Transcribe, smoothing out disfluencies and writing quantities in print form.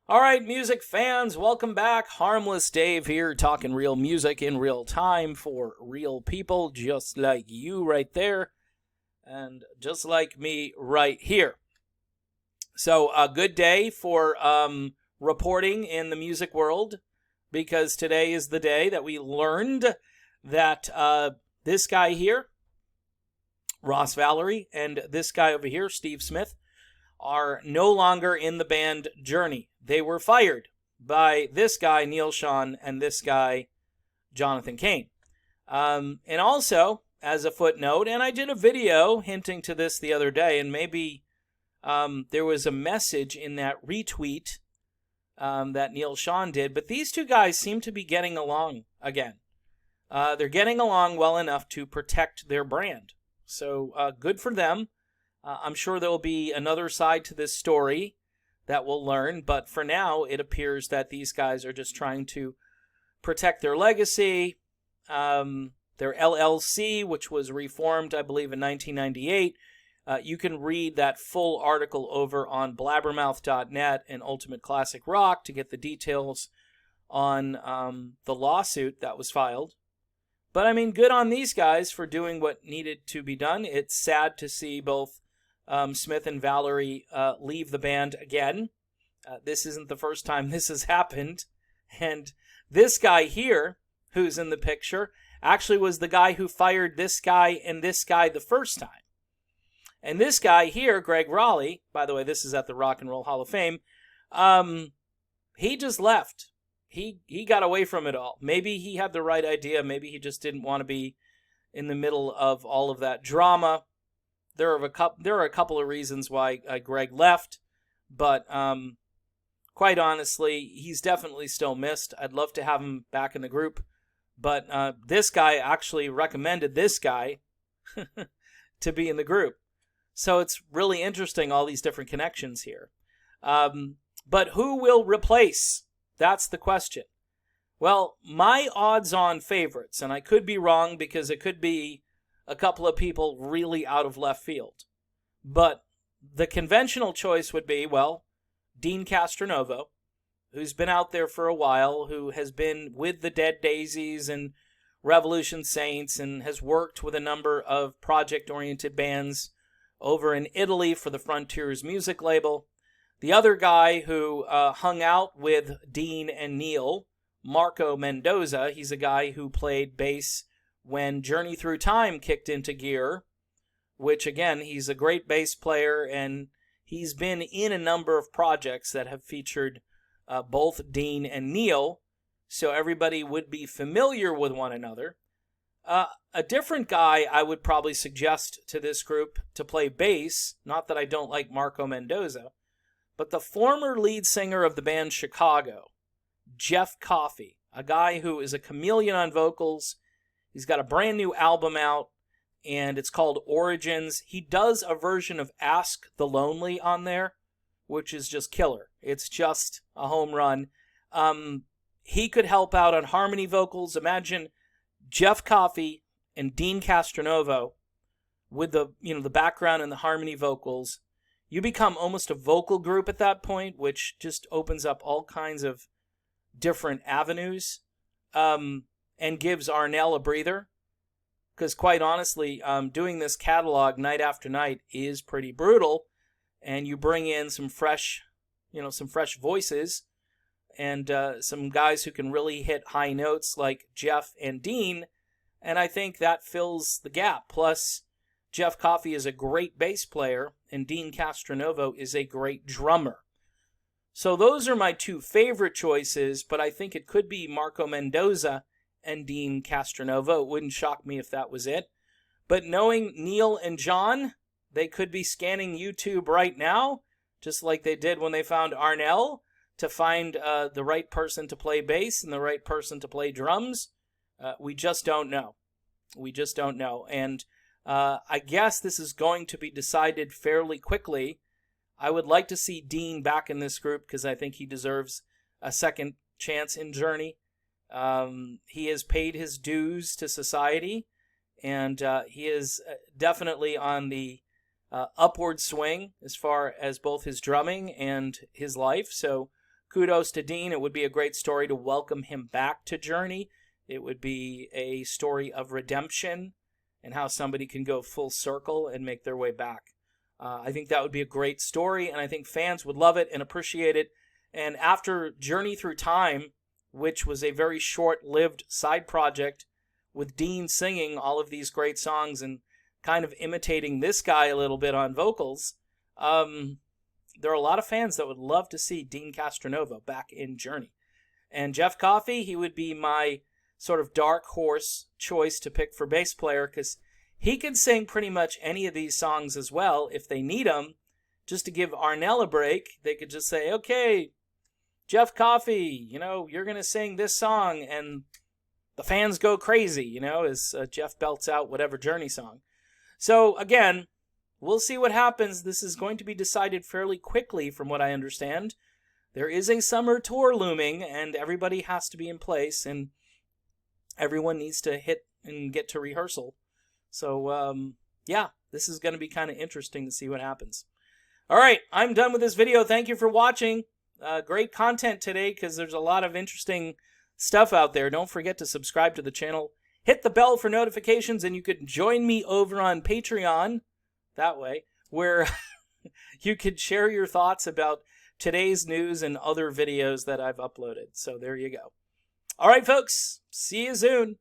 All right, music fans, welcome back. Harmless Dave here, talking real music in real time for real people, just like you right there, and just like me right here. So, a good day for reporting in the music world, because today is the day that we learned that this guy here, Ross Valory, and this guy over here, Steve Smith, are no longer in the band Journey. They were fired by this guy, Neal Schon, and this guy, Jonathan Cain. And also, as a footnote, and I did a video hinting to this the other day, and maybe there was a message in that retweet that Neal Schon did, but these two guys seem to be getting along again. They're getting along well enough to protect their brand. So good for them. I'm sure there will be another side to this story that we'll learn, but for now, it appears that these guys are just trying to protect their legacy. Their LLC, which was reformed, I believe, in 1998. You can read that full article over on blabbermouth.net and Ultimate Classic Rock to get the details on the lawsuit that was filed. But, I mean, good on these guys for doing what needed to be done. It's sad to see both Smith and Valory leave the band again. This isn't the first time this has happened. And this guy here, who's in the picture, actually was the guy who fired this guy and this guy the first time. And this guy here, Gregg Rolie, by the way, this is at the Rock and Roll Hall of Fame, he just left. He got away from it all. Maybe he had the right idea. Maybe he just didn't want to be in the middle of all of that drama. There are a couple of reasons why Gregg left, but quite honestly, he's definitely still missed. I'd love to have him back in the group, but this guy actually recommended this guy to be in the group. So it's really interesting, all these different connections here. But who will replace? That's the question. Well, my odds-on favorites, and I could be wrong because it could be a couple of people really out of left field. But the conventional choice would be, well, Deen Castronovo, who's been out there for a while, who has been with the Dead Daisies and Revolution Saints and has worked with a number of project-oriented bands over in Italy for the Frontiers music label. The other guy who hung out with Deen and Neal, Marco Mendoza, he's a guy who played bass when Journey Through Time kicked into gear, which, again, he's a great bass player, and he's been in a number of projects that have featured both Deen and Neal, so everybody would be familiar with one another. A different guy I would probably suggest to this group to play bass, not that I don't like Marco Mendoza, but the former lead singer of the band Chicago, Jeff Coffey, a guy who is a chameleon on vocals. He's got a brand new album out, and it's called Origins. He does a version of Ask the Lonely on there, which is just killer. It's just a home run. He could help out on harmony vocals. Imagine Jeff Coffey and Deen Castronovo with the background and the harmony vocals. You become almost a vocal group at that point, which just opens up all kinds of different avenues. And gives Arnel a breather. Because quite honestly, doing this catalog night after night is pretty brutal. And you bring in some fresh voices and some guys who can really hit high notes like Jeff and Deen. And I think that fills the gap. Plus, Jeff Coffey is a great bass player, and Deen Castronovo is a great drummer. So those are my two favorite choices, but I think it could be Marco Mendoza and Deen Castronovo. It wouldn't shock me if that was it. But knowing Neal and John, they could be scanning YouTube right now, just like they did when they found Arnel, to find the right person to play bass and the right person to play drums. We just don't know. And I guess this is going to be decided fairly quickly. I would like to see Deen back in this group because I think he deserves a second chance in Journey. He has paid his dues to society, and he is definitely on the upward swing as far as both his drumming and his life. So kudos to Dean. It would be a great story to welcome him back to Journey. It would be a story of redemption and how somebody can go full circle and make their way back. I think that would be a great story, and I think fans would love it and appreciate it. And after Journey Through Time, which was a very short-lived side project with Dean singing all of these great songs and kind of imitating this guy a little bit on vocals, there are a lot of fans that would love to see Dean Castronova back in Journey. And Jeff Coffey, he would be my sort of dark horse choice to pick for bass player, because he can sing pretty much any of these songs as well if they need him. Just to give Arnel a break, they could just say, okay, Jeff Coffey, you're going to sing this song, and the fans go crazy, as Jeff belts out whatever Journey song. So, again, we'll see what happens. This is going to be decided fairly quickly, from what I understand. There is a summer tour looming, and everybody has to be in place, and everyone needs to hit and get to rehearsal. So, yeah, this is going to be kind of interesting to see what happens. All right, I'm done with this video. Thank you for watching. Great content today, because there's a lot of interesting stuff out there. Don't forget to subscribe to the channel. Hit the bell for notifications, and you can join me over on Patreon, that way, where you can share your thoughts about today's news and other videos that I've uploaded. So there you go. All right, folks, see you soon.